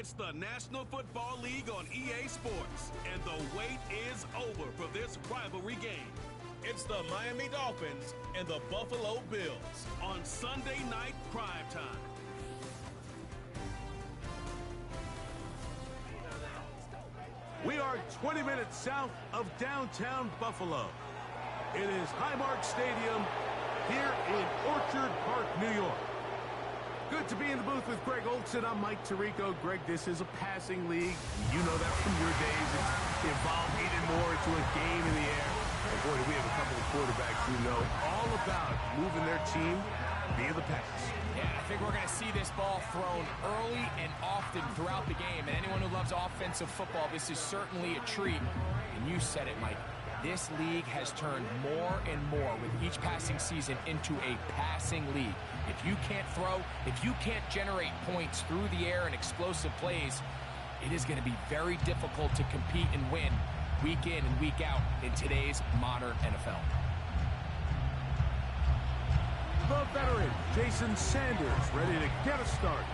It's the National Football League on EA Sports, and the wait is over for this rivalry game. It's the Miami Dolphins and the Buffalo Bills on Sunday night prime time. We are 20 minutes south of downtown Buffalo. It is Highmark Stadium here in Orchard Park, New York. Good to be in the booth with Greg Olson. I'm Mike Tirico. Greg, this is a passing league. You know that from your days. It's evolved even more into a game in the air. And boy, do we have a couple of quarterbacks who know all about moving their team via the pass. Yeah, I think we're going to see this ball thrown early and often throughout the game. And anyone who loves offensive football, this is certainly a treat. And you said it, Mike. This league has turned more and more with each passing season into a passing league. If you can't throw, if you can't generate points through the air and explosive plays, it is going to be very difficult to compete and win week in and week out in today's modern NFL. The veteran, Jason Sanders, ready to get us started.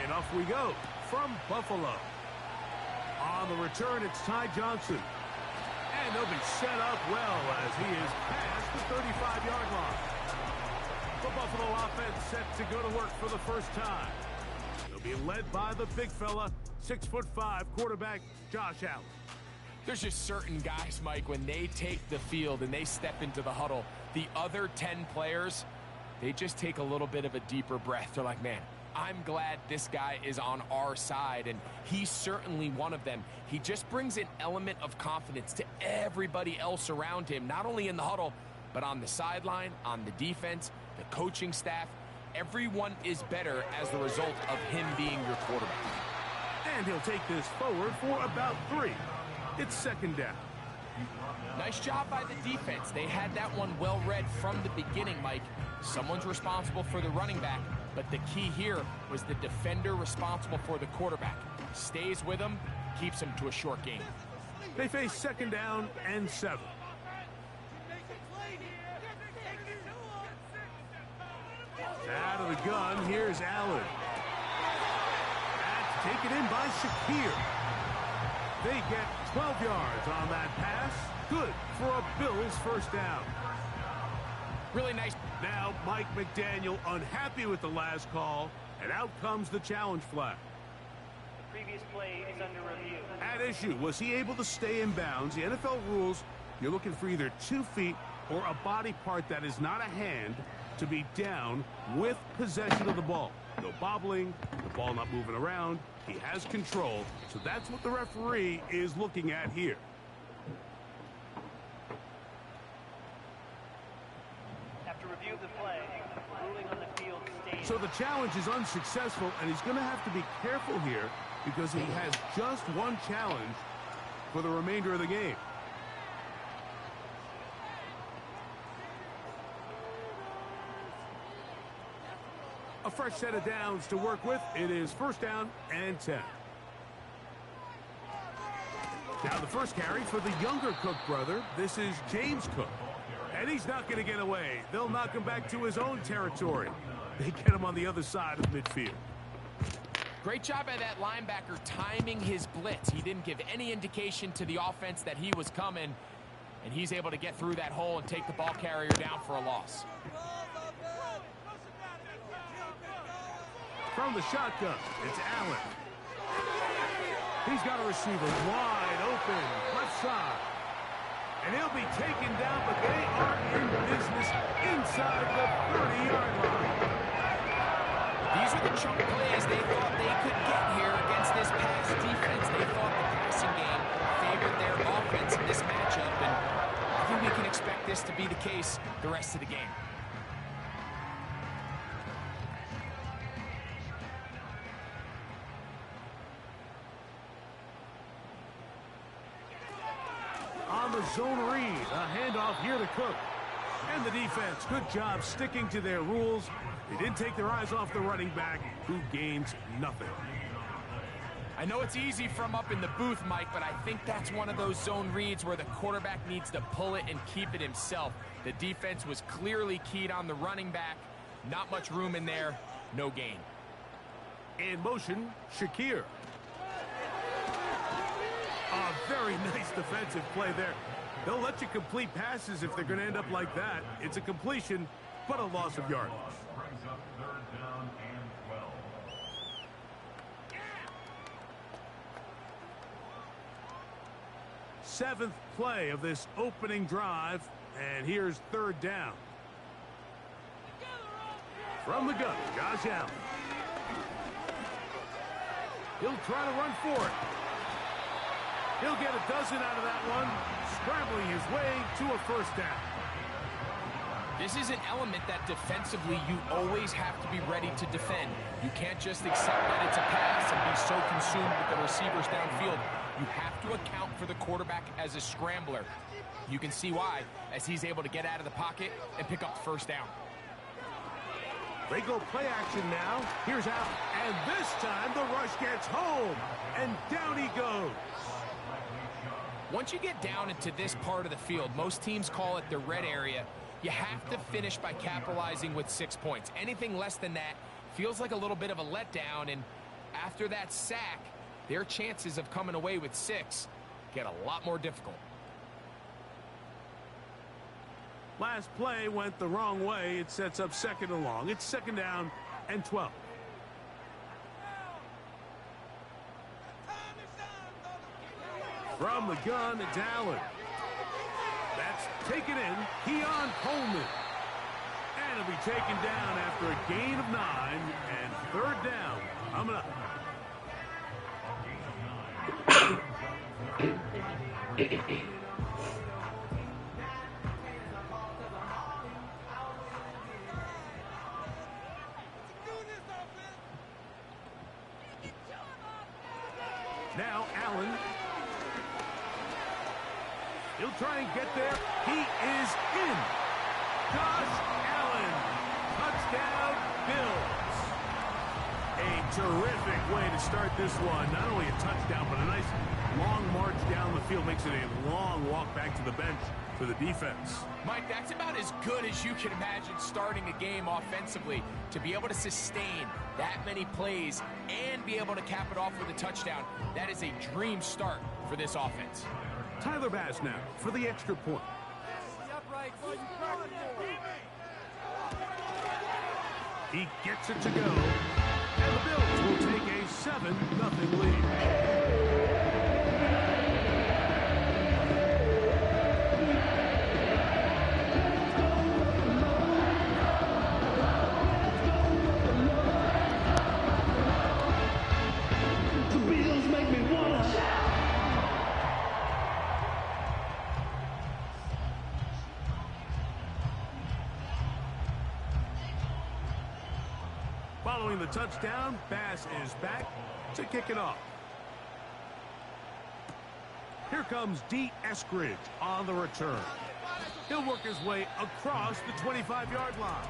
And off we go from Buffalo. On the return, it's Ty Johnson. And they'll be set up well as he is past the 35-yard line. The Buffalo offense set to go to work for the first time. They'll be led by the big fella, 6'5" quarterback Josh Allen. There's just certain guys, Mike, when they take the field and they step into the huddle, the other 10 players, they just take a little bit of a deeper breath. They're like, man, I'm glad this guy is on our side, and he's certainly one of them. He just brings an element of confidence to everybody else around him, not only in the huddle, but on the sideline, on the defense, the coaching staff. Everyone is better as the result of him being your quarterback. And he'll take this forward for about 3. It's second down. Nice job by the defense. They had that one well read from the beginning, Mike. Someone's responsible for the running back, but the key here was the defender responsible for the quarterback. Stays with him, keeps him to a short game. They face second down and 7. Out of the gun, here's Allen. That's taken in by Shakir. They get 12 yards on that pass. Good for a Bills first down. Really nice. Now Mike McDaniel unhappy with the last call, and out comes the challenge flag. The previous play is under review. At issue, was he able to stay in bounds? The NFL rules, you're looking for either 2 feet or a body part that is not a hand to be down with possession of the ball. No bobbling, the ball not moving around. He has control, so that's what the referee is looking at here. After review of the play, ruling on the field stays. So the challenge is unsuccessful, and he's going to have to be careful here because he has just one challenge for the remainder of the game. A fresh set of downs to work with. It is first down and 10. Now the first carry for the younger Cook brother. This is James Cook. And he's not going to get away. They'll knock him back to his own territory. They get him on the other side of midfield. Great job by that linebacker timing his blitz. He didn't give any indication to the offense that he was coming, and he's able to get through that hole and take the ball carrier down for a loss. From the shotgun, it's Allen. He's got a receiver wide open, left side. And he'll be taken down, but they are in business inside the 30-yard line. These are the chunk plays they thought they could get here against this pass defense. They thought the passing game favored their offense in this matchup, and I think we can expect this to be the case the rest of the game. On the zone read, a handoff here to Cook. And the defense, good job sticking to their rules. They didn't take their eyes off the running back, who gains nothing. I know it's easy from up in the booth, Mike, but I think that's one of those zone reads where the quarterback needs to pull it and keep it himself. The defense was clearly keyed on the running back. Not much room in there, no gain. In motion, Shakir. A very nice defensive play there. They'll let you complete passes if they're going to end up like that. It's a completion, but a loss of yardage. Seventh play of this opening drive, and here's third down. From the gun, Josh Allen. He'll try to run for it. He'll get a dozen out of that one, scrambling his way to a first down. This is an element that defensively you always have to be ready to defend. You can't just accept that it's a pass and be so consumed with the receivers downfield. You have to account for the quarterback as a scrambler. You can see why, as he's able to get out of the pocket and pick up the first down. They go play action now. Here's Allen. And this time the rush gets home. And down he goes. Once you get down into this part of the field, most teams call it the red area. You have to finish by capitalizing with 6 points. Anything less than that feels like a little bit of a letdown. And after that sack, their chances of coming away with 6 get a lot more difficult. Last play went the wrong way. It sets up second and long. It's second down and 12. From the gun, it's Allen. That's taken in. Keon Coleman. And it'll be taken down after a gain of 9 and third down. Coming up. Now Allen. He'll try and get there. He is in. Josh Allen. Touchdown, Bills. A terrific way to start this one. Not only a touchdown, but a nice long march down the field. Makes it a long walk back to the bench for the defense. Mike, that's about as good as you can imagine starting a game offensively. To be able to sustain that many plays and be able to cap it off with a touchdown, that is a dream start for this offense. Tyler Bass now for the extra point. He gets it to go. And the Bills will take a 7-0 lead. Following the touchdown, Bass is back to kick it off. Here comes D. Eskridge on the return. He'll work his way across the 25-yard line.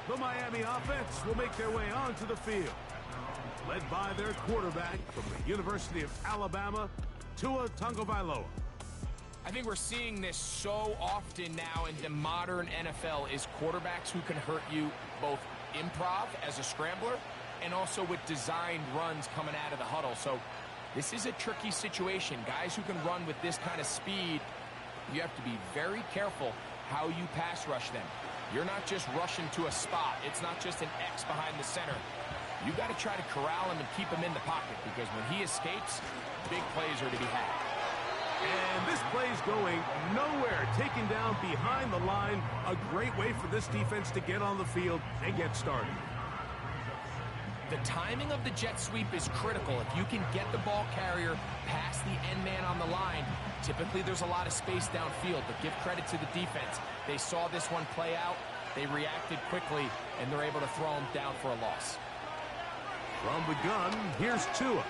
The Miami offense will make their way onto the field, led by their quarterback from the University of Alabama, Tua Tagovailoa. I think we're seeing this so often now in the modern NFL is quarterbacks who can hurt you both improv as a scrambler and also with designed runs coming out of the huddle. So this is a tricky situation. Guys who can run with this kind of speed, you have to be very careful how you pass rush them. You're not just rushing to a spot. It's not just an X behind the center. You got to try to corral him and keep him in the pocket, because when he escapes, big plays are to be had. And this play's going nowhere. Taken down behind the line. A great way for this defense to get on the field and get started. The timing of the jet sweep is critical. If you can get the ball carrier past the end man on the line, typically there's a lot of space downfield, but give credit to the defense. They saw this one play out, they reacted quickly, and they're able to throw him down for a loss. From the gun, here's Tua.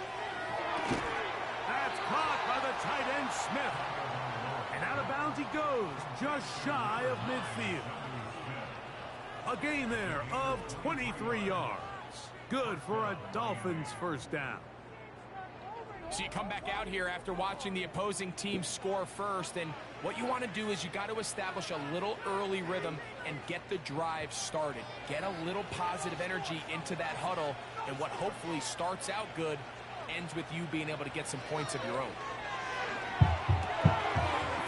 That's caught by the tight end Smith. And out of bounds he goes, just shy of midfield. A gain there of 23 yards. Good for a Dolphins first down. So you come back out here after watching the opposing team score first, and what you want to do is you got to establish a little early rhythm and get the drive started. Get a little positive energy into that huddle, and what hopefully starts out good ends with you being able to get some points of your own.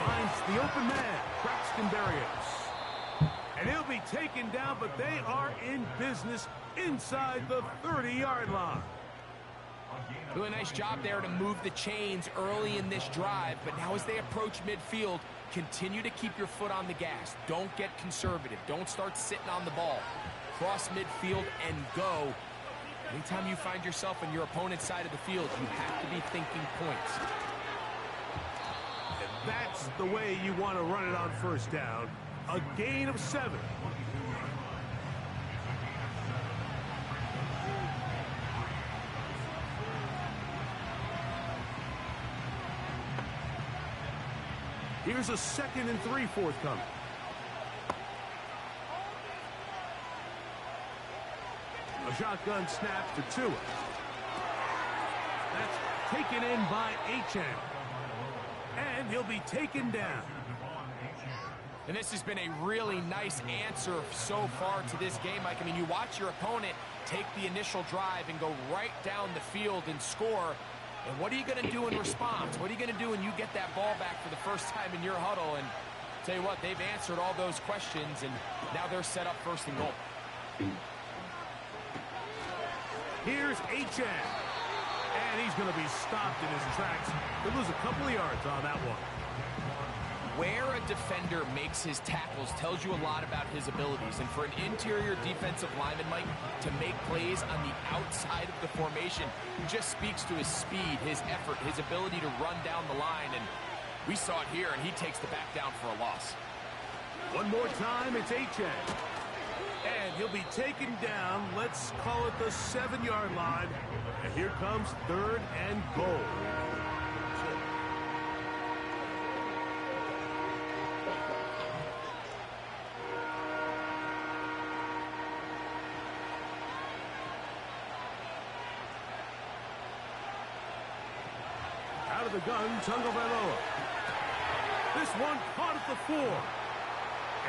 Finds the open man, Braxton Berrios. And he'll be taken down, but they are in business inside the 30-yard line. Really nice job there to move the chains early in this drive, but now as they approach midfield, continue to keep your foot on the gas. Don't get conservative. Don't start sitting on the ball. Cross midfield and go. Anytime you find yourself on your opponent's side of the field, you have to be thinking points. And that's the way you want to run it on first down. A gain of 7. Here's a 2nd and 3 forthcoming. A shotgun snap to Tua. That's taken in by Achane. And he'll be taken down. And this has been a really nice answer so far to this game, Mike. I mean, you watch your opponent take the initial drive and go right down the field and score. And what are you going to do in response? What are you going to do when you get that ball back for the first time in your huddle? And tell you what, they've answered all those questions, and now they're set up 1st and goal. Here's Achane. And he's going to be stopped in his tracks. He'll lose a couple of yards on that one. Where a defender makes his tackles tells you a lot about his abilities. And for an interior defensive lineman, Mike, to make plays on the outside of the formation just speaks to his speed, his effort, his ability to run down the line. And we saw it here, and he takes the back down for a loss. One more time, it's Achane. And he'll be taken down, let's call it the 7-yard line. And here comes 3rd and goal. Out of the gun, Tagovailoa. This one caught at the 4.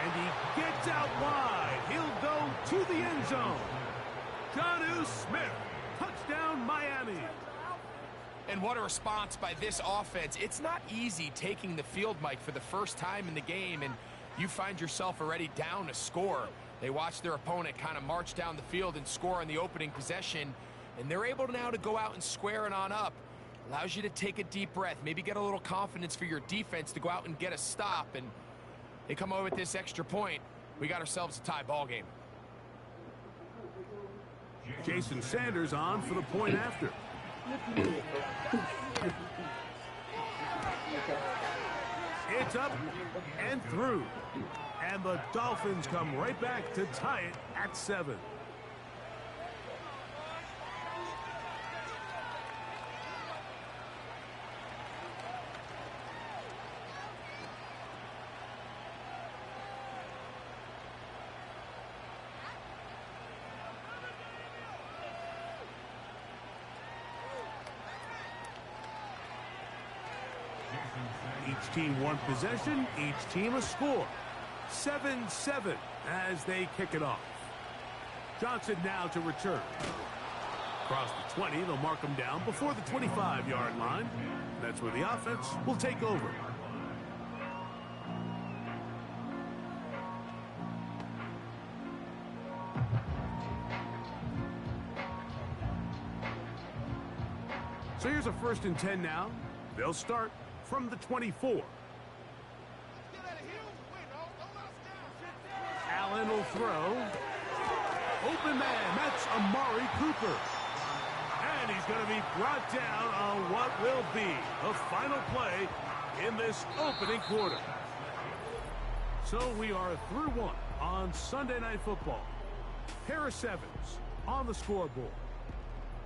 And he gets out wide. He'll go to the end zone. Jonnu Smith. Touchdown, Miami. And what a response by this offense. It's not easy taking the field, Mike, for the first time in the game, and you find yourself already down a score. They watch their opponent kind of march down the field and score in the opening possession, and they're able now to go out and square it on up. Allows you to take a deep breath, maybe get a little confidence for your defense to go out and get a stop, and they come away with this extra point. We got ourselves a tie ball game. Jason Sanders on for the point after. It's up and through. And the Dolphins come right back to tie it at 7. Each team one possession, each team a score. 7-7 as they kick it off. Johnson now to return. Across the 20, they'll mark him down before the 25-yard line. That's where the offense will take over. So here's a 1st and 10 now. They'll start from the 24. Allen will throw. Open man, that's Amari Cooper. And he's going to be brought down on what will be the final play in this opening quarter. So we are through 1 on Sunday Night Football. Pair of 7s on the scoreboard.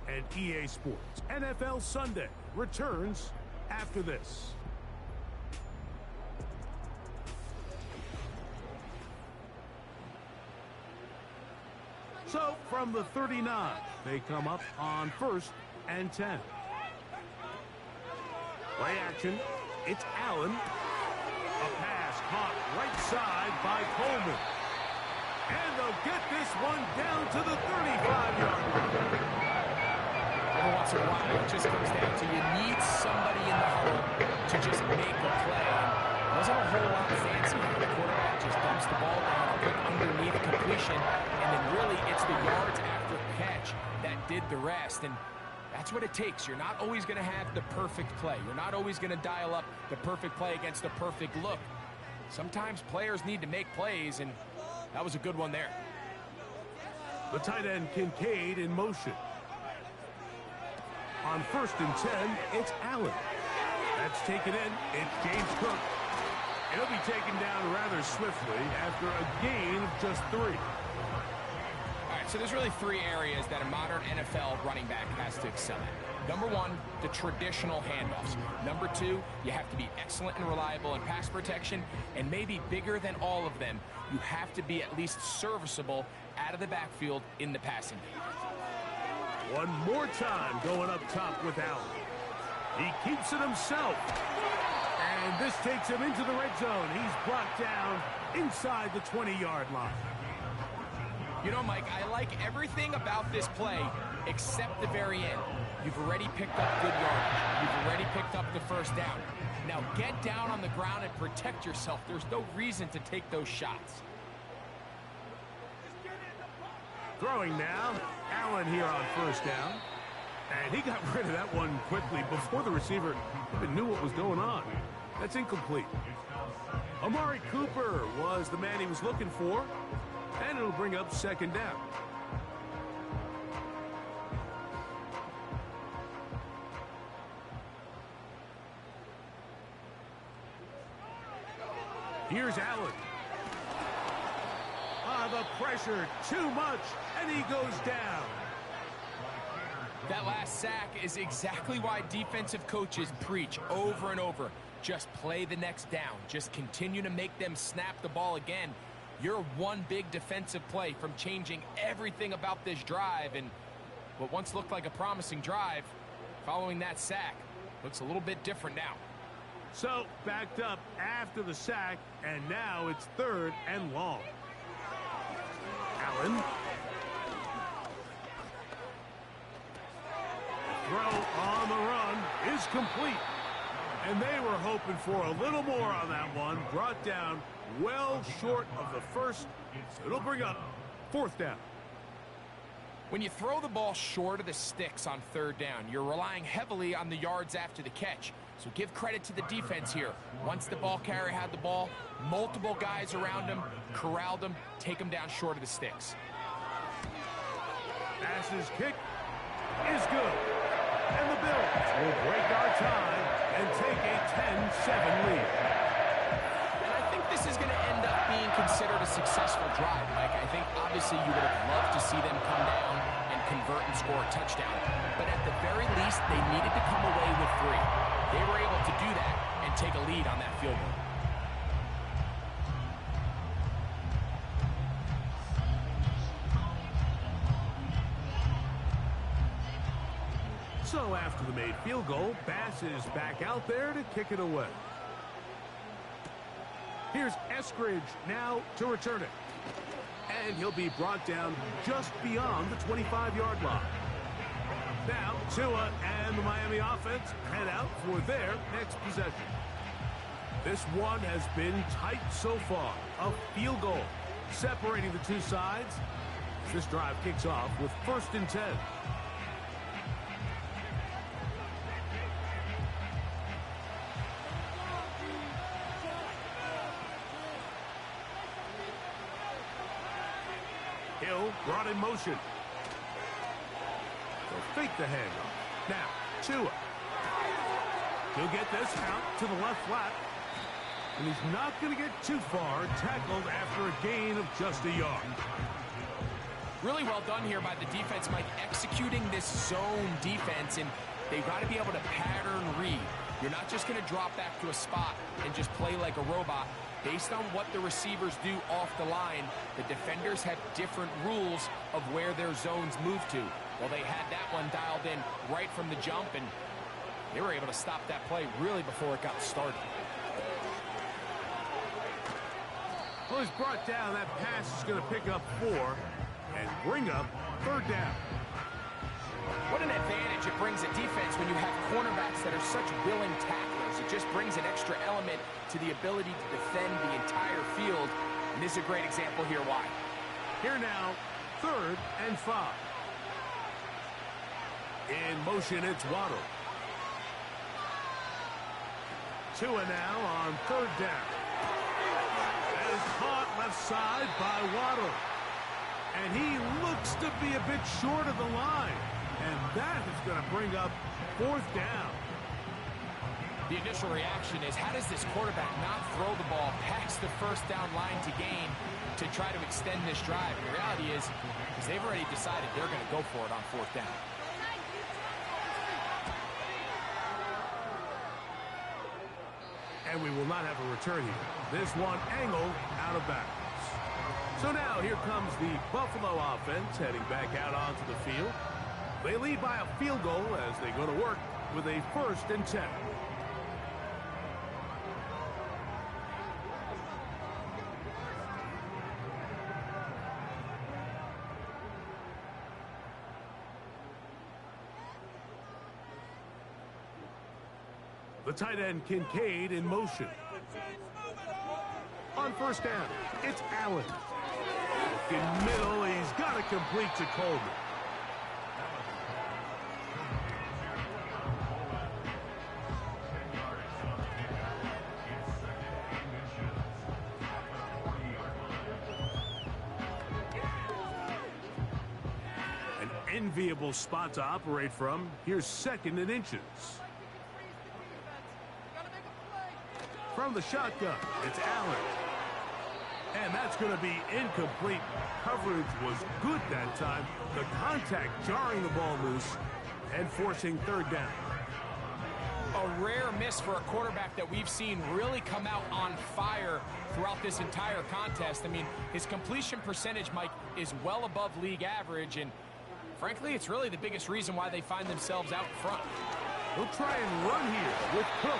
And EA Sports NFL Sunday returns after this. So from the 39, they come up on 1st and 10. Play action. It's Allen. A pass caught right side by Coleman. And they'll get this one down to the 35-yard line. Every once in a while, it just comes down to you need somebody in the huddle to just make a play. It wasn't a whole lot fancy. The quarterback just dumps the ball down, quick underneath completion, and then really it's the yards after catch that did the rest. And that's what it takes. You're not always going to have the perfect play. You're not always going to dial up the perfect play against the perfect look. Sometimes players need to make plays, and that was a good one there. The tight end Kincaid in motion. On 1st and 10, it's Allen. That's taken in. It's James Cook. He'll be taken down rather swiftly after a gain of just 3. All right, so there's really 3 areas that a modern NFL running back has to excel at. Number 1, the traditional handoffs. Number 2, you have to be excellent and reliable in pass protection. And maybe bigger than all of them, you have to be at least serviceable out of the backfield in the passing game. One more time going up top with Allen. He keeps it himself. And this takes him into the red zone. He's brought down inside the 20-yard line. You know, Mike, I like everything about this play except the very end. You've already picked up good yardage. You've already picked up the first down. Now get down on the ground and protect yourself. There's no reason to take those shots. Throwing now, Allen here on 1st down. And he got rid of that one quickly before the receiver even knew what was going on. That's incomplete. Amari Cooper was the man he was looking for. And it'll bring up 2nd down. Here's Allen. The pressure, too much, and he goes down. That last sack is exactly why defensive coaches preach over and over. Just play the next down. Just continue to make them snap the ball again. You're one big defensive play from changing everything about this drive, and what once looked like a promising drive, following that sack, looks a little bit different now. So, backed up after the sack, and now it's 3rd and long. Allen. Throw on the run is complete. And they were hoping for a little more on that one. Brought down well short of the first. So it'll bring up 4th down. When you throw the ball short of the sticks on 3rd down, you're relying heavily on the yards after the catch. So give credit to the defense here. Once the ball carrier had the ball, multiple guys around him, corralled him, take him down short of the sticks. Pass's kick is good. And the Bills will break our tie and take a 10-7 lead. And I think this is going to end up being considered a successful drive, Mike. I think obviously you would have loved to see them come down and convert and score a touchdown. But at the very least, they needed to come away with 3. They were able to do that and take a lead on that field goal. So after the made field goal, Bass is back out there to kick it away. Here's Eskridge now to return it. And he'll be brought down just beyond the 25-yard line. Now, Tua and the Miami offense head out for their next possession. This one has been tight so far. A field goal separating the two sides. This drive kicks off with 1st and 10. Hill brought in motion. They'll fake the handoff. Now, Tua. He'll get this out to the left flat. And he's not going to get too far. Tackled after a gain of just a yard. Really well done here by the defense, Mike, executing this zone defense, and they've got to be able to pattern read. You're not just going to drop back to a spot and just play like a robot. Based on what the receivers do off the line, the defenders have different rules of where their zones move to. Well, they had that one dialed in right from the jump, and They were able to stop that play really before it got started. Well, he's brought down. That pass is going to pick up 4 and bring up 3rd down. What an advantage it brings a defense when you have cornerbacks that are such willing tacklers. It just brings an extra element to the ability to defend the entire field. And this is a great example here why. Here now, 3rd and 5. In motion, it's Waddle. Tua now on 3rd down. That is caught left side by Waddle. And he looks to be a bit short of the line. And that is going to bring up 4th down. The initial reaction is, how does this quarterback not throw the ball past the 1st down line to gain to try to extend this drive? And the reality is they've already decided they're going to go for it on 4th down. And we will not have a return here. This one angled out of bounds. So now here comes the Buffalo offense heading back out onto the field. They lead by a field goal as they go to work with a 1st and 10. The tight end Kincaid in motion. On 1st down, it's Allen. In middle, he's got to complete to Coleman. An enviable spot to operate from. Here's 2nd and inches. From the shotgun, it's Allen. And that's going to be incomplete. Coverage was good that time. The contact jarring the ball loose and forcing 3rd down. A rare miss for a quarterback that we've seen really come out on fire throughout this entire contest. I mean, his completion percentage, Mike, is well above league average, and frankly, it's really the biggest reason why they find themselves out front. He'll try and run here with Cook.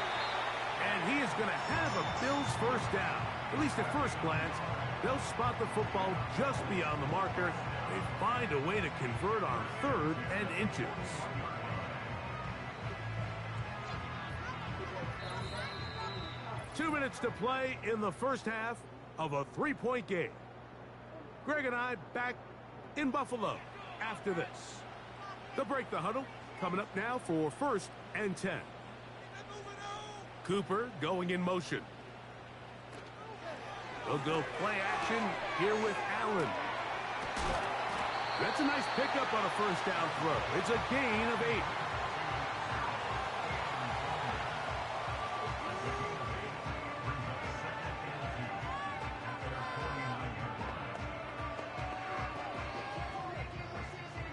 And he is going to have a Bills 1st down. At least at first glance, they'll spot the football just beyond the marker. They find a way to convert on 3rd and inches. Two minutes to play in the 1st half of a 3-point game. Greg and I back in Buffalo after this. They'll break the huddle. Coming up now for 1st and 10. Cooper going in motion. They'll go play action here with Allen. That's a nice pickup on a 1st down throw. It's a gain of 8.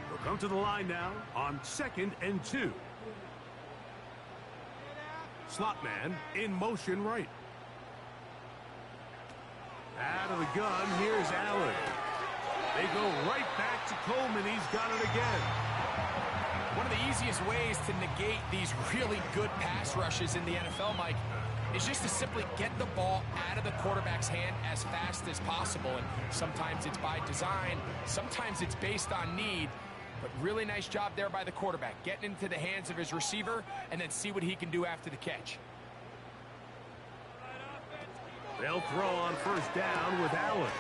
They'll come to the line now on 2nd and 2. Slot man in motion right. Out of the gun, here's Allen. They go right back to Coleman. He's got it again. One of the easiest ways to negate these really good pass rushes in the NFL, Mike, is just to simply get the ball out of the quarterback's hand as fast as possible. And sometimes it's by design, sometimes it's based on need. But really nice job there by the quarterback, getting into the hands of his receiver and then see what he can do after the catch. They'll throw on 1st down with Allen.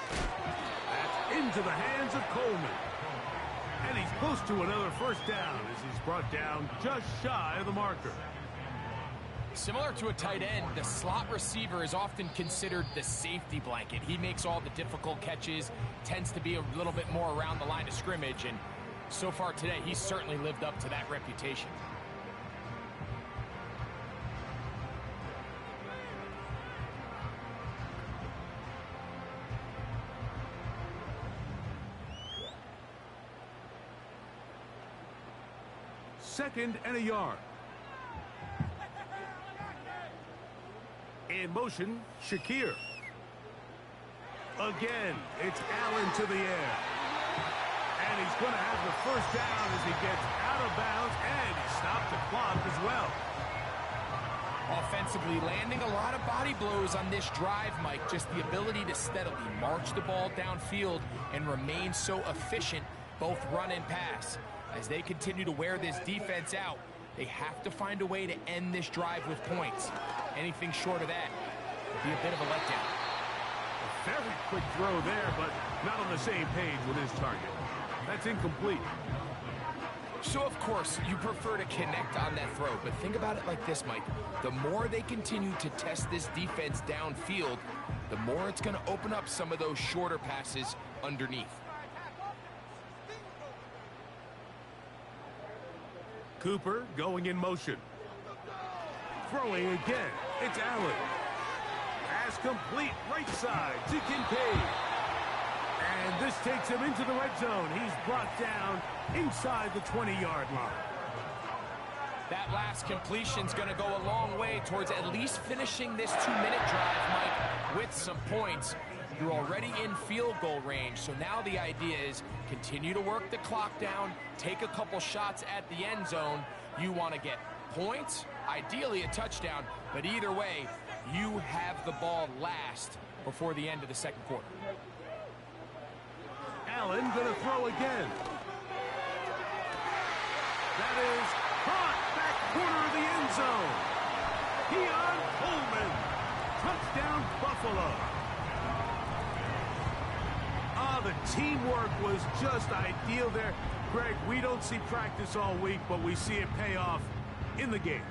That's into the hands of Coleman. And he's close to another 1st down as he's brought down just shy of the marker. Similar to a tight end, the slot receiver is often considered the safety blanket. He makes all the difficult catches, tends to be a little bit more around the line of scrimmage, and so far today, he's certainly lived up to that reputation. Second and a yard. In motion, Shakir. Again, it's Allen to the air. And he's going to have the 1st down as he gets out of bounds, and he stopped the clock as well. Offensively, landing a lot of body blows on this drive, Mike. Just the ability to steadily march the ball downfield and remain so efficient, both run and pass. As they continue to wear this defense out, they have to find a way to end this drive with points. Anything short of that would be a bit of a letdown. A very quick throw there, but not on the same page with his target. That's incomplete. So, of course, you prefer to connect on that throw, but think about it like this, Mike. The more they continue to test this defense downfield, the more it's going to open up some of those shorter passes underneath. Cooper going in motion. Throwing again. It's Allen. Pass complete right side to Kincaid. And this takes him into the red zone. He's brought down inside the 20-yard line. That last completion's going to go a long way towards at least finishing this 2-minute drive, Mike, with some points. You're already in field goal range, so now the idea is continue to work the clock down, take a couple shots at the end zone. You want to get points, ideally a touchdown, but either way, you have the ball last before the end of the second quarter. Allen gonna throw again. That is caught back corner of the end zone. Keon Coleman. Touchdown Buffalo. The teamwork was just ideal there. Greg, we don't see practice all week, but we see it pay off in the game.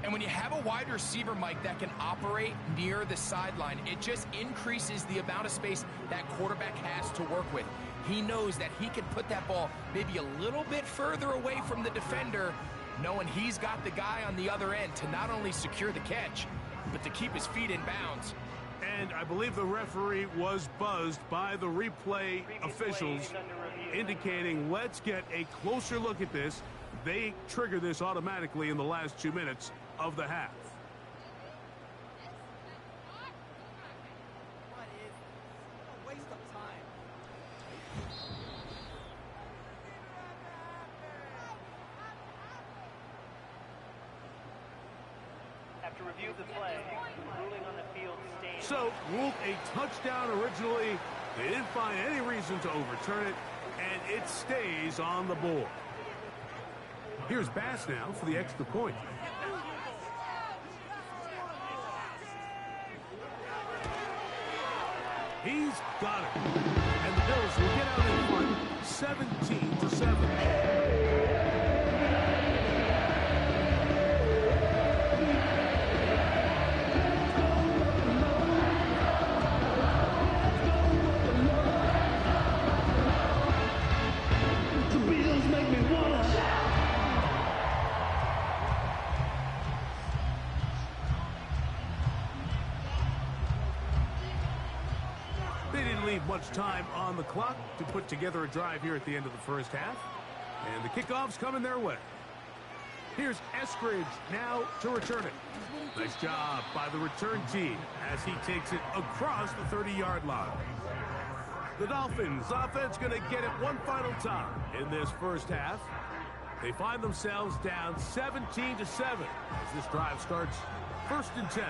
And when you have a wide receiver, Mike, that can operate near the sideline, it just increases the amount of space that quarterback has to work with. He knows that he can put that ball maybe a little bit further away from the defender, knowing he's got the guy on the other end to not only secure the catch, but to keep his feet in bounds. And I believe the referee was buzzed by the replay officials, indicating let's get a closer look at this. They trigger this automatically in the last 2 minutes of the half. After review of the play, ruling on the field stands. So, ruled a touchdown originally. They didn't find any reason to overturn it, and it stays on the board. Here's Bass now for the extra point. He's got it. And the Bills will get out in front 17-7. Much time on the clock to put together a drive here at the end of the first half. And the kickoff's coming their way. Here's Eskridge now to return it. Nice job by the return team as he takes it across the 30-yard line. The Dolphins offense going to get it one final time in this first half. They find themselves down 17-7 as this drive starts 1st and 10.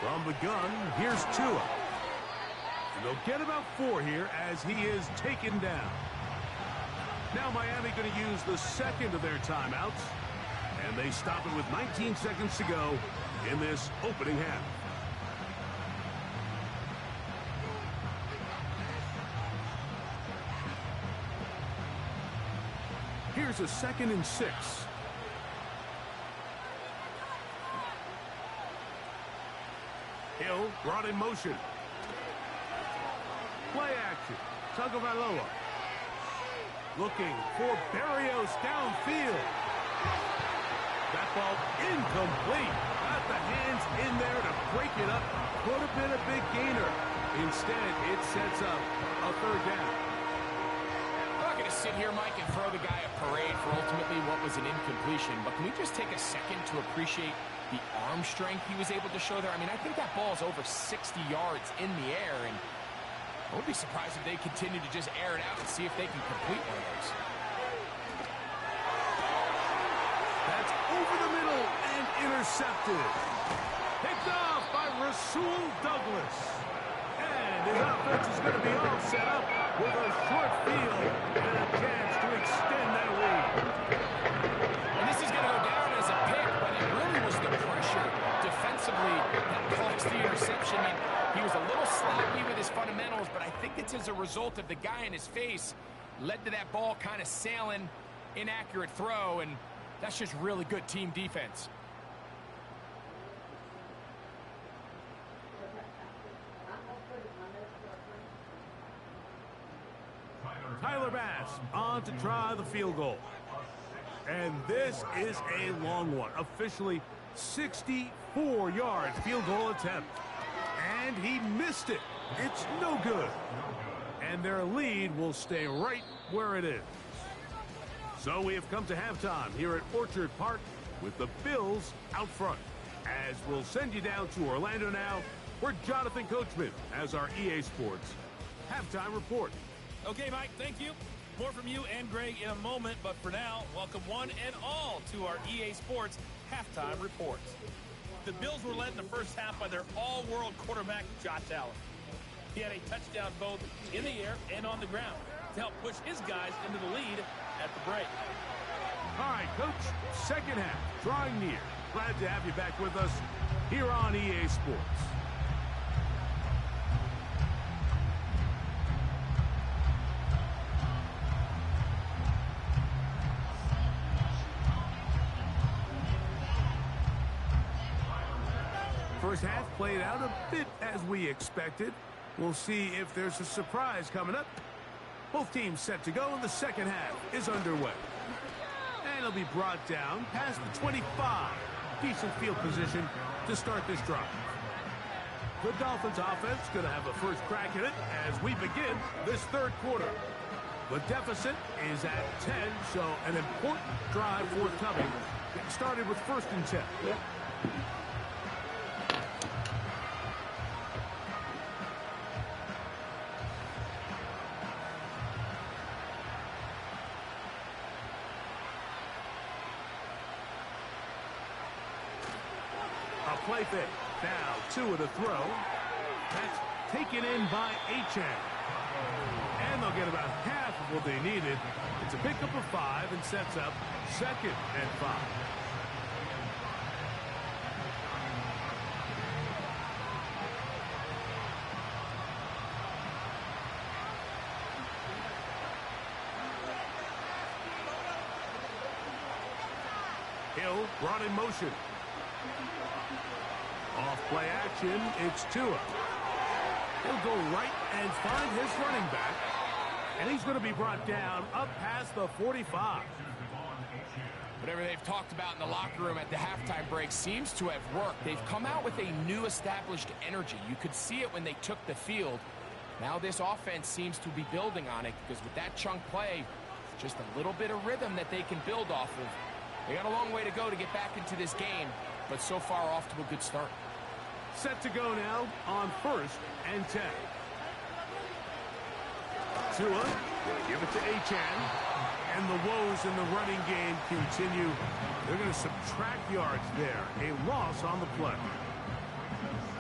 From the gun, here's Tua. And they'll get about 4 here as he is taken down. Now Miami going to use the second of their timeouts. And they stop it with 19 seconds to go in this opening half. Here's a 2nd and 6. Hill brought in motion. Play action. Tagovailoa. Looking for Berrios downfield. That ball incomplete. Got the hands in there to break it up. Could have been a big gainer. Instead, it sets up a 3rd down. I'm not going to sit here, Mike, and throw the guy a parade for ultimately what was an incompletion. But can we just take a second to appreciate the arm strength he was able to show there? I mean, I think that ball is over 60 yards in the air, and I would be surprised if they continue to just air it out and see if they can complete one of those. That's over the middle and intercepted. Picked off by Rasul Douglas. And his offense is going to be all set up with a short field and a chance to extend that lead. And this is going to go down as a pick, but it really was the pressure defensively that caused the interception. I mean, he was a little sloppy with his fundamentals, but I think it's as a result of the guy in his face led to that ball kind of sailing, inaccurate throw, and that's just really good team defense. Tyler Bass on to try the field goal. And this is a long one. Officially 64-yard field goal attempt. And he missed it. It's no good. And their lead will stay right where it is. So we have come to halftime here at Orchard Park with the Bills out front. As we'll send you down to Orlando now, where Jonathan Coachman has our EA Sports halftime report. Okay, Mike, thank you. More from you and Greg in a moment, but for now, welcome one and all to our EA Sports halftime reports. The Bills were led in the first half by their all-world quarterback, Josh Allen. He had a touchdown both in the air and on the ground to help push his guys into the lead at the break. All right, Coach, second half, drawing near. Glad to have you back with us here on EA Sports. First half played out a bit as we expected. We'll see if there's a surprise coming up. Both teams set to go, and the second half is underway. And it'll be brought down past the 25. Decent field position to start this drive. The Dolphins offense going to have a first crack at it as we begin this third quarter. The deficit is at 10, so an important drive forthcoming. It started with 1st and 10. A play fake. Now 2 of the throw. That's taken in by Achane. And they'll get about half of what they needed. It's a pickup of 5 and sets up 2nd and 5. Hill brought in motion. Off play action, it's Tua. He'll go right and find his running back. And he's going to be brought down up past the 45. Whatever they've talked about in the locker room at the halftime break seems to have worked. They've come out with a new established energy. You could see it when they took the field. Now this offense seems to be building on it because with that chunk play, just a little bit of rhythm that they can build off of. They got a long way to go to get back into this game, but so far off to a good start. Set to go now on 1st and 10. Tua going to give it to Achane. And the woes in the running game continue. They're going to subtract yards there. A loss on the play.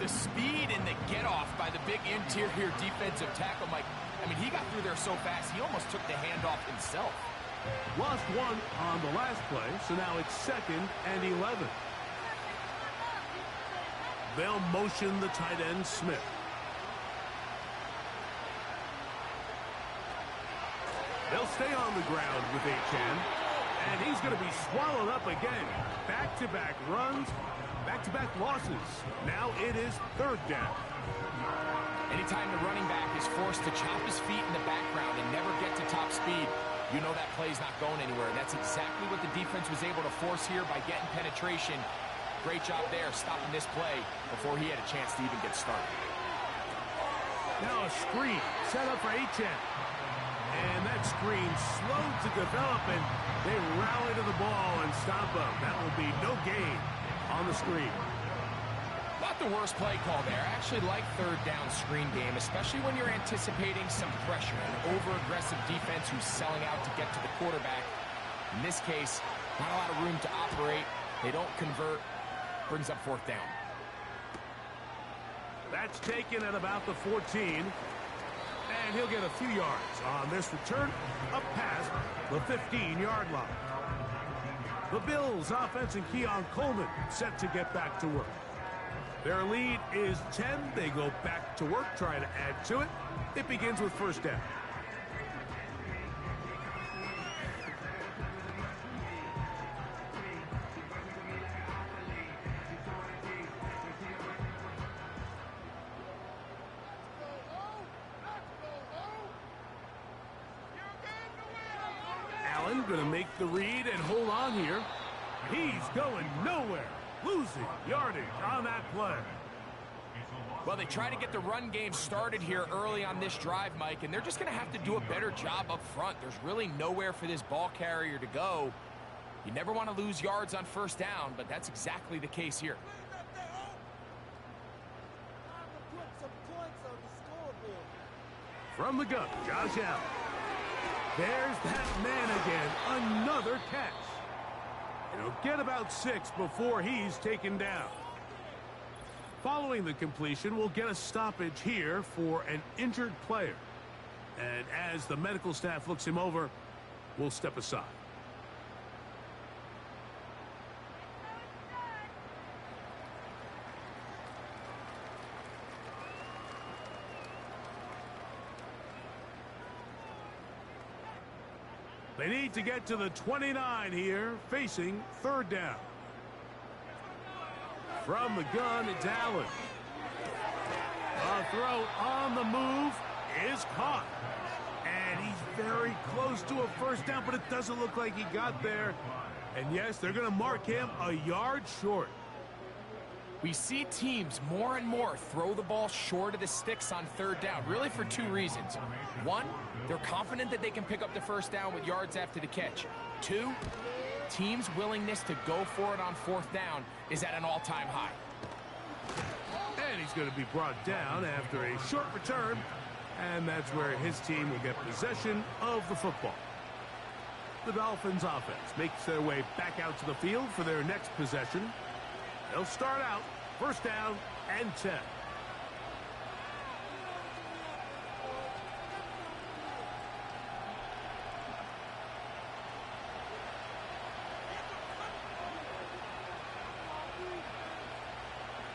The speed and the get-off by the big interior defensive tackle, Mike. I mean, he got through there so fast, he almost took the handoff himself. Lost 1 on the last play, so now it's 2nd and 11. They'll motion the tight end, Smith. They'll stay on the ground with Achane. And he's going to be swallowed up again. Back-to-back runs, back-to-back losses. Now it is 3rd down. Anytime the running back is forced to chop his feet in the background and never get to top speed, you know that play's not going anywhere. That's exactly what the defense was able to force here by getting penetration. Great job there, stopping this play before he had a chance to even get started. Now a screen set up for Achane. And that screen screen slowed to develop, and they rally to the ball and stop them. That will be no gain on the screen. Not the worst play call there. I actually like third down screen game, especially when you're anticipating some pressure, an over-aggressive defense who's selling out to get to the quarterback. In this case, not a lot of room to operate. They don't convert. Brings up fourth down. That's taken at about the 14. And he'll get a few yards on this return up past the 15-yard line. The Bills' offense and Keon Coleman set to get back to work. Their lead is 10. They go back to work, try to add to it. It begins with first down. Allen going to make the read and hold on here. He's going nowhere. Losing yardage on that play. Well, they try to get the run game started here early on this drive, Mike, and they're just going to have to do a better job up front. There's really nowhere for this ball carrier to go. You never want to lose yards on first down, but that's exactly the case here. From the gun, Josh Allen. There's that man again. Another catch. He'll get about 6 before he's taken down. Following the completion, we'll get a stoppage here for an injured player. And as the medical staff looks him over, we'll step aside. They need to get to the 29 here, facing third down. From the gun, it's Allen. A throw on the move is caught. And he's very close to a first down, but it doesn't look like he got there. And yes, they're going to mark him a yard short. We see teams more and more throw the ball short of the sticks on third down, really for 2 reasons. 1, they're confident that they can pick up the first down with yards after the catch. 2, teams' willingness to go for it on fourth down is at an all-time high. And he's going to be brought down after a short return, and that's where his team will get possession of the football. The Dolphins offense makes their way back out to the field for their next possession. They'll start out first down and 10.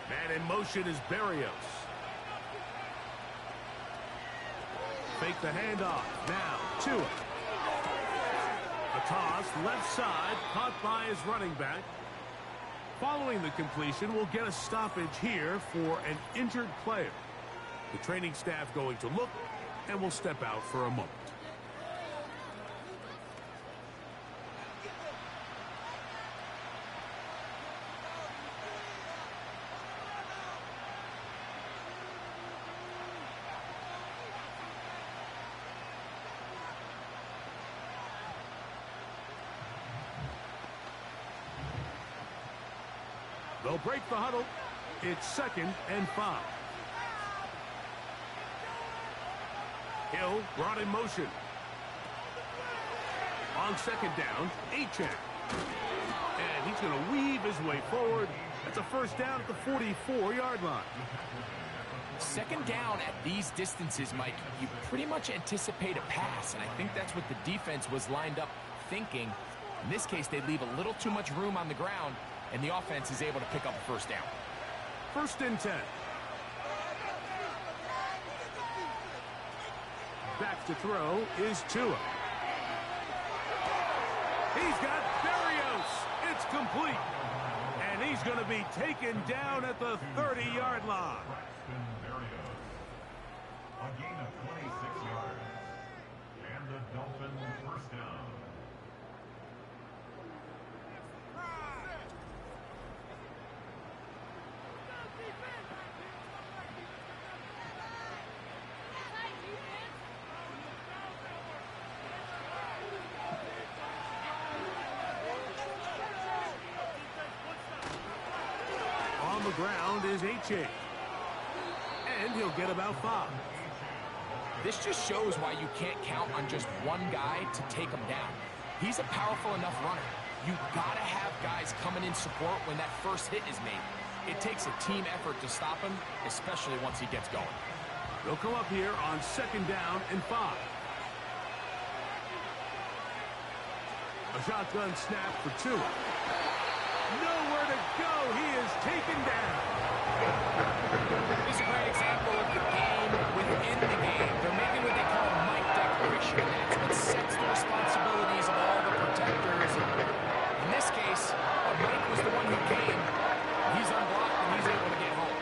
Man in motion is Berrios. Fake the handoff. Now, Tua. A toss, left side, caught by his running back. Following the completion, we'll get a stoppage here for an injured player. The training staff going to look, and we'll step out for a moment. They'll break the huddle. It's 2nd and 5. Hill brought in motion. On 2nd down, Achane. And he's going to weave his way forward. That's a first down at the 44-yard line. 2nd down at these distances, Mike, you pretty much anticipate a pass, and I think that's what the defense was lined up thinking. In this case, they leave a little too much room on the ground, and the offense is able to pick up a first down. 1st and 10. Back to throw is Tua. He's got Berrios. It's complete. And he's going to be taken down at the 30-yard line. A gain of 26 yards. And the Dolphins first down. the ground is H.A. And he'll get about 5. This just shows why you can't count on just one guy to take him down. He's a powerful enough runner. You've got to have guys coming in support when that first hit is made. It takes a team effort to stop him, especially once he gets going. They'll come up here on 2nd down and 5. A shotgun snap for Tua. Nowhere to go. He is taken down. This is a great example of the game within the game. They're making what they call a mic declaration. That's what sets the responsibilities of all the protectors. In this case, Mike was the one who came. He's unblocked and he's able to get home.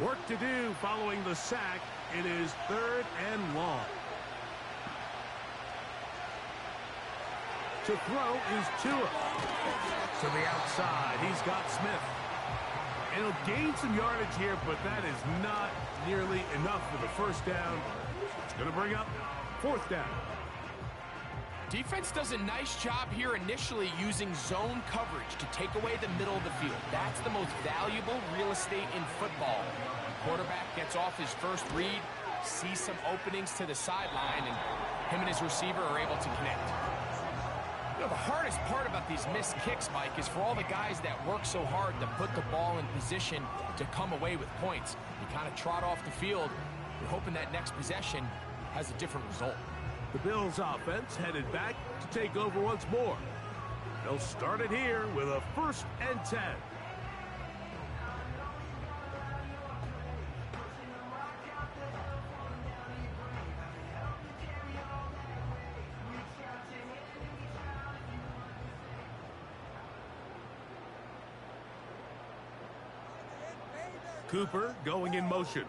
Work to do following the sack. It is 3rd and long. To throw is Tua. To the outside, he's got Smith. And he'll gain some yardage here, but that is not nearly enough for the first down. It's going to bring up 4th down. Defense does a nice job here initially using zone coverage to take away the middle of the field. That's the most valuable real estate in football. Quarterback gets off his first read, sees some openings to the sideline, and him and his receiver are able to connect. You know, the hardest part about these missed kicks, Mike, is for all the guys that work so hard to put the ball in position to come away with points. You kind of trot off the field, you're hoping that next possession has a different result. The Bills offense headed back to take over once more. They'll start it here with a 1st and 10. Cooper going in motion.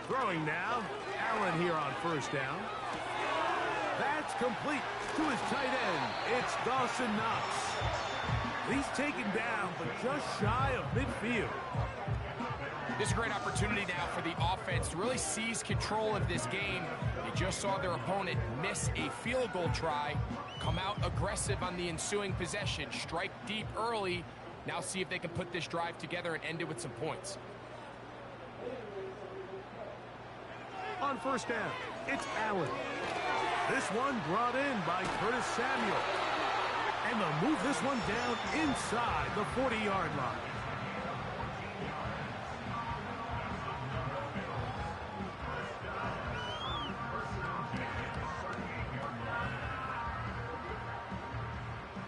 Throwing now. Allen here on 1st down. That's complete to his tight end. It's Dawson Knox. He's taken down, but just shy of midfield. This is a great opportunity now for the offense to really seize control of this game. They just saw their opponent miss a field goal try, come out aggressive on the ensuing possession, strike deep early. Now see if they can put this drive together and end it with some points. On 1st down, it's Allen. This one brought in by Curtis Samuel. And they'll move this one down inside the 40-yard line.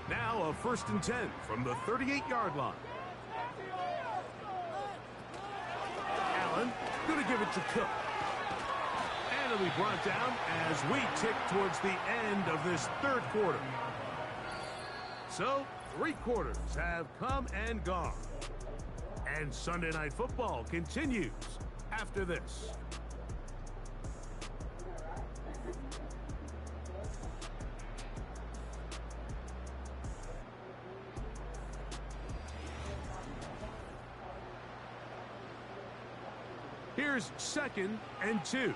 Now a 1st and 10 from the 38-yard line. Allen going to give it to Cook. And it'll be brought down as we tick towards the end of this 3rd quarter. So, 3 quarters have come and gone. And Sunday Night Football continues after this. Here's 2nd and 2.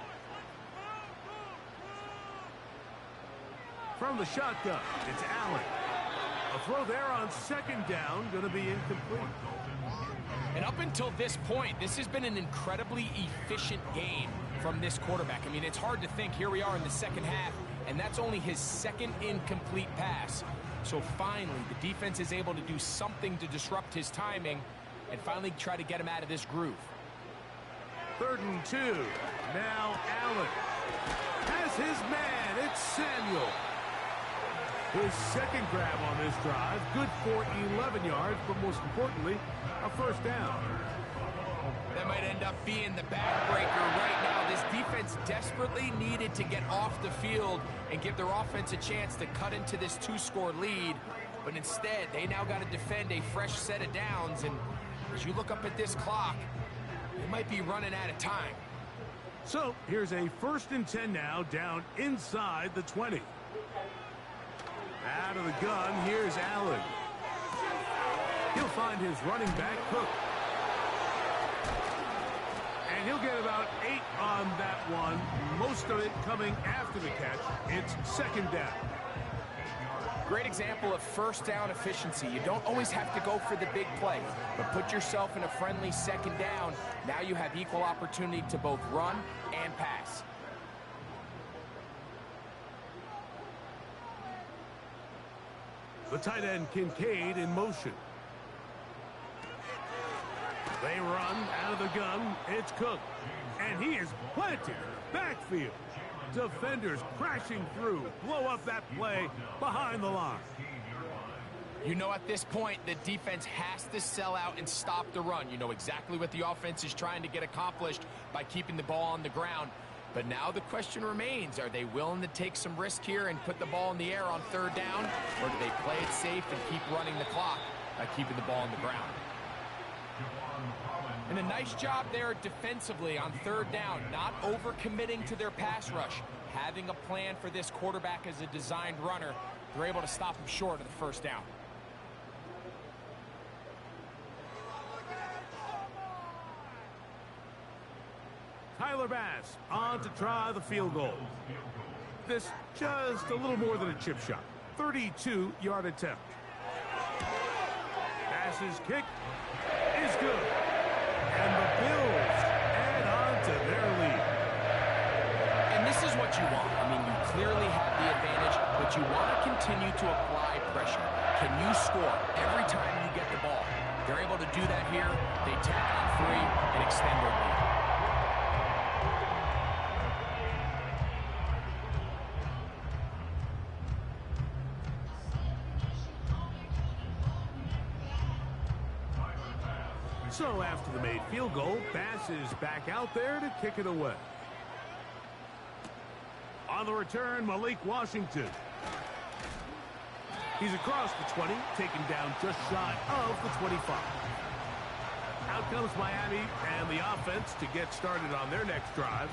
From the shotgun, it's Allen. A throw there on 2nd down, going to be incomplete. And up until this point, this has been an incredibly efficient game from this quarterback. I mean, it's hard to think. Here we are in the 2nd half, and that's only his 2nd incomplete pass. So finally, the defense is able to do something to disrupt his timing and finally try to get him out of this groove. 3rd and 2. Now Allen has his man. It's Samuel. His 2nd grab on this drive. Good for 11 yards, but most importantly, a 1st down. That might end up being the backbreaker right now. This defense desperately needed to get off the field and give their offense a chance to cut into this 2-score lead. But instead, they now got to defend a fresh set of downs. And as you look up at this clock, they might be running out of time. So here's a 1st and 10 now, down inside the 20. Out of the gun, here's Allen. He'll find his running back, Cook. And he'll get about 8 on that one, most of it coming after the catch. It's second down. Great example of first down efficiency. You don't always have to go for the big play, but put yourself in a friendly second down. Now you have equal opportunity to both run and pass. The tight end Kincaid in motion. They run out of the gun. It's Cook. And he is planted in the backfield. Defenders crashing through. Blow up that play behind the line. You know at this point the defense has to sell out and stop the run. You know exactly what the offense is trying to get accomplished by keeping the ball on the ground. But now the question remains, are they willing to take some risk here and put the ball in the air on third down? Or do they play it safe and keep running the clock by keeping the ball on the ground? And a nice job there defensively on third down, not overcommitting to their pass rush. Having a plan for this quarterback as a designed runner, they're able to stop him short of the first down. Tyler Bass on to try the field goal. This just a little more than a chip shot. 32-yard attempt. Bass's kick is good. And the Bills add on to their lead. And this is what you want. I mean, you clearly have the advantage, but you want to continue to apply pressure. Can you score every time you get the ball? They're able to do that here. They tack on 3 and extend their lead. So after the made field goal, Bass is back out there to kick it away. On the return, Malik Washington. He's across the 20, taken down just shy of the 25. Out comes Miami and the offense to get started on their next drive.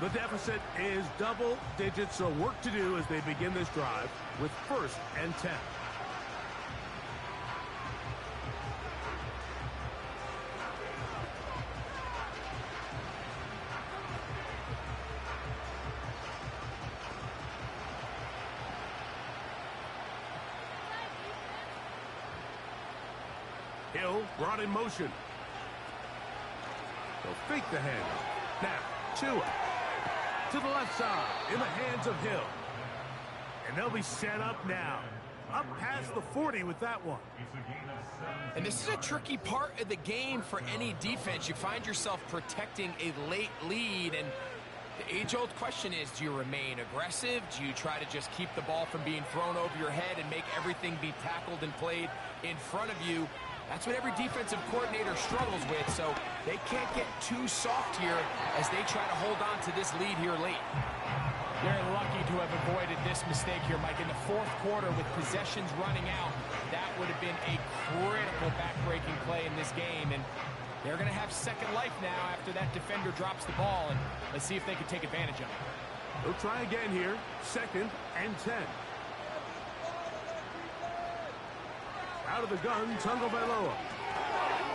The deficit is double digits, so work to do as they begin this drive with 1st and 10. Hill brought in motion. They'll fake the handoff. Now, Tua to the left side in the hands of Hill. And they'll be set up now. Up past the 40 with that one. And this is a tricky part of the game for any defense. You find yourself protecting a late lead, and the age-old question is, do you remain aggressive? Do you try to just keep the ball from being thrown over your head and make everything be tackled and played in front of you? That's what every defensive coordinator struggles with, so they can't get too soft here as they try to hold on to this lead here late. They're lucky to have avoided this mistake here, Mike. In the 4th quarter with possessions running out, that would have been a critical back-breaking play in this game, and they're going to have second life now after that defender drops the ball, and let's see if they can take advantage of it. They'll try again here, 2nd and 10. Out of the gun, Tagovailoa.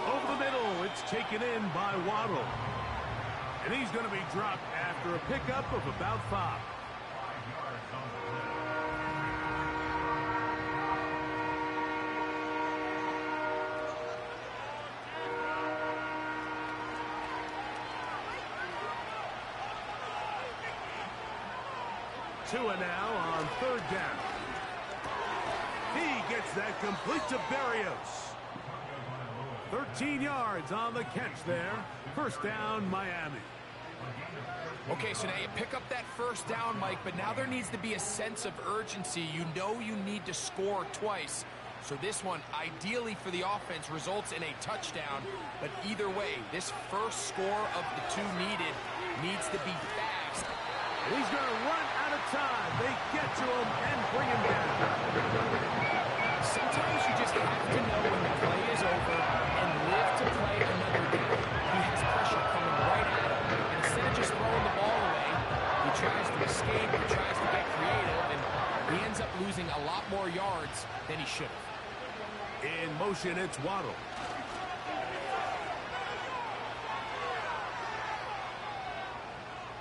Over the middle, it's taken in by Waddle. And he's going to be dropped after a pickup of about 5. Tua now on 3rd down. He gets that complete to Berrios. 13 yards on the catch there. 1st down, Miami. Okay, so now you pick up that 1st down, Mike, but now there needs to be a sense of urgency. You know you need to score twice. So this one, ideally for the offense, results in a touchdown. But either way, this first score of the 2 needed needs to be fast. He's going to run out of time. They get to him and bring him down. Sometimes you just have to know when the play is over and live to play another down. He has pressure coming right at him. And instead of just throwing the ball away, he tries to escape, he tries to get creative, and he ends up losing a lot more yards than he should have. In motion, it's Waddle.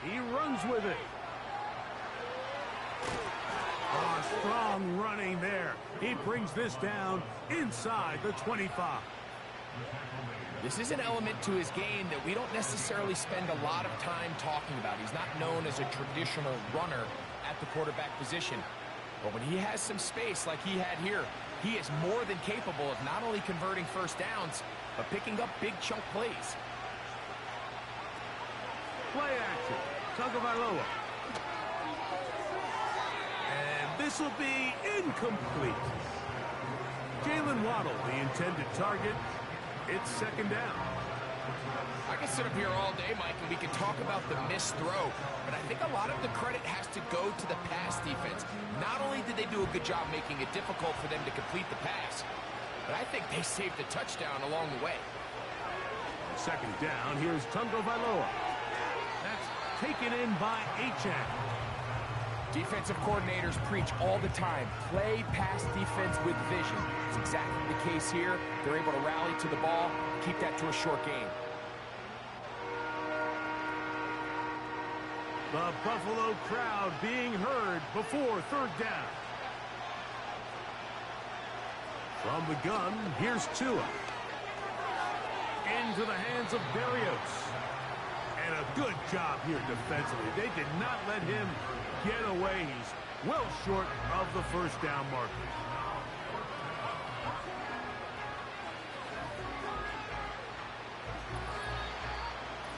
He runs with it. Oh, strong running there. He brings this down inside the 25. This is an element to his game that we don't necessarily spend a lot of time talking about. He's not known as a traditional runner at the quarterback position. But when he has some space like he had here, he is more than capable of not only converting first downs, but picking up big chunk plays. Play action. Tagovailoa. And this will be incomplete. Jalen Waddle, the intended target. It's second down. I can sit up here all day, Mike, and we can talk about the missed throw, but I think a lot of the credit has to go to the pass defense. Not only did they do a good job making it difficult for them to complete the pass, but I think they saved a touchdown along the way. Second down, here's Tagovailoa. That's taken in by Achane. Defensive coordinators preach all the time, play pass defense with vision. It's exactly the case here. They're able to rally to the ball, keep that to a short game. The Buffalo crowd being heard before third down. From the gun, here's Tua. Into the hands of Berrios. And a good job here defensively. They did not let him get away. He's well short of the first down marker.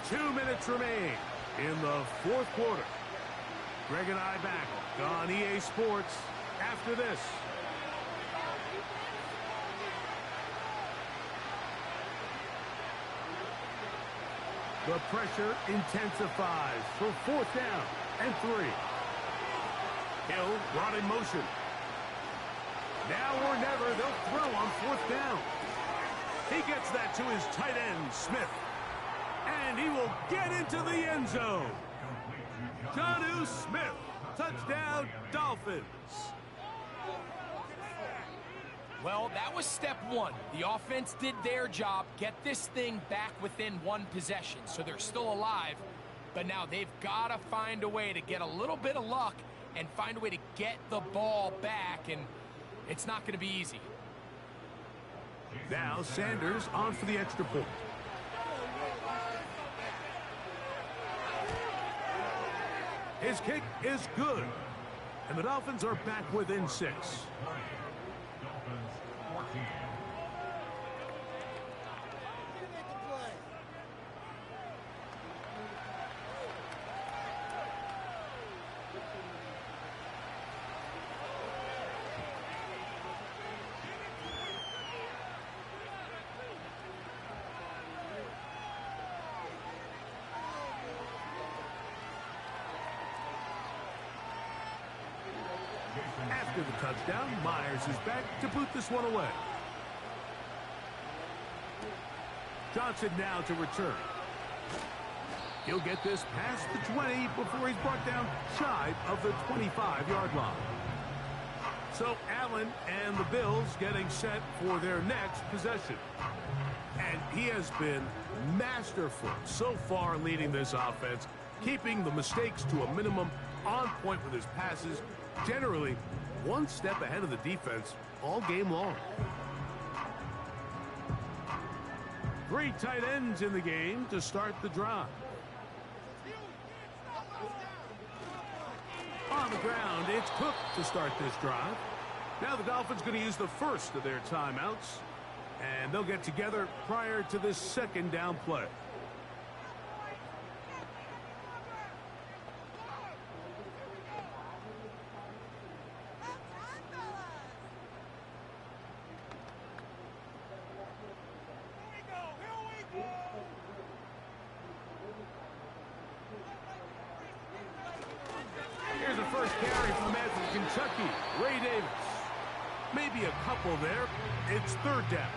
Two minutes remain in the fourth quarter. Greg and I back on EA Sports after this. The pressure intensifies for fourth down and 3. Hill brought in motion. Now or never, they'll throw on fourth down. He gets that to his tight end, Smith. And he will get into the end zone. Jonnu Smith, touchdown, Dolphins. Well, that was step one. The offense did their job, get this thing back within one possession, so they're still alive. But now they've got to find a way to get a little bit of luck and find a way to get the ball back, and it's not going to be easy. Now Sanders on for the extra point. His kick is good, and the Dolphins are back within 6. Dolphins 14. After the touchdown, Myers is back to boot this one away. Johnson now to return. He'll get this past the 20 before he's brought down shy of the 25-yard line. So Allen and the Bills getting set for their next possession. And he has been masterful so far leading this offense, keeping the mistakes to a minimum, on point with his passes, generally one step ahead of the defense all game long. 3 tight ends in the game to start the drive. On the ground, it's Cook to start this drive. Now the Dolphins going to use the first of their timeouts, and they'll get together prior to this second down play. Here's the first carry from Kentucky, Ray Davis. Maybe a couple there. It's third down.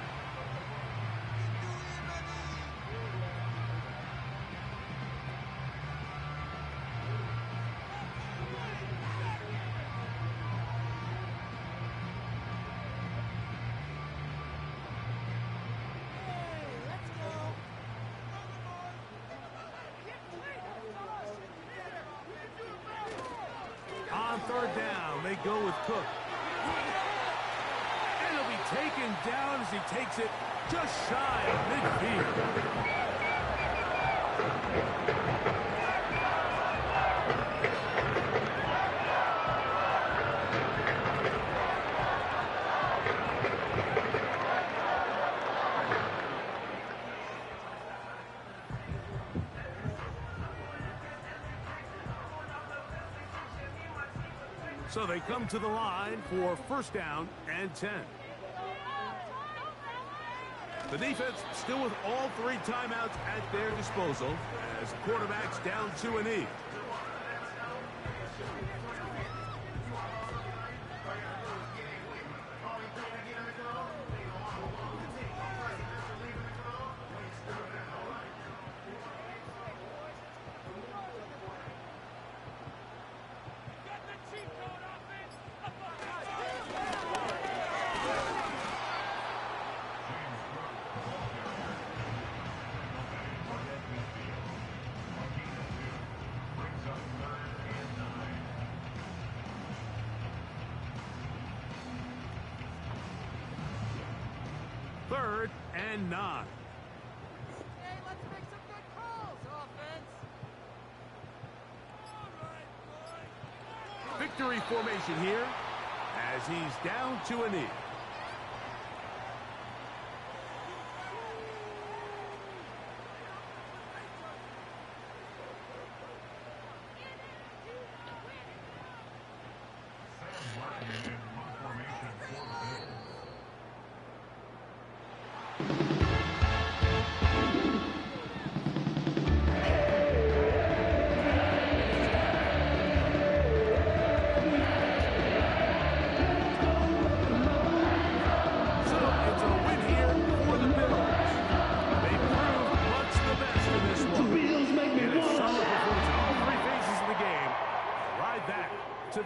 third down, they go with Cook. And he'll be taken down as he takes it just shy of midfield. So they come to the line for first down and 10. The defense still with all 3 timeouts at their disposal as the quarterback's down to a knee. Third and 9. Hey, let's make some good calls, offense. All right, boy. Victory formation here as he's down to a knee.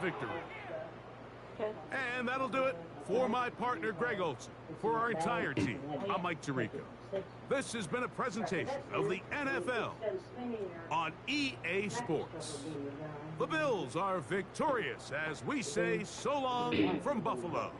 Victory. And that'll do it for my partner Greg Olson. For our entire team, I'm Mike Tirico. This has been a presentation of the NFL on EA Sports. The Bills are victorious as we say so long from Buffalo.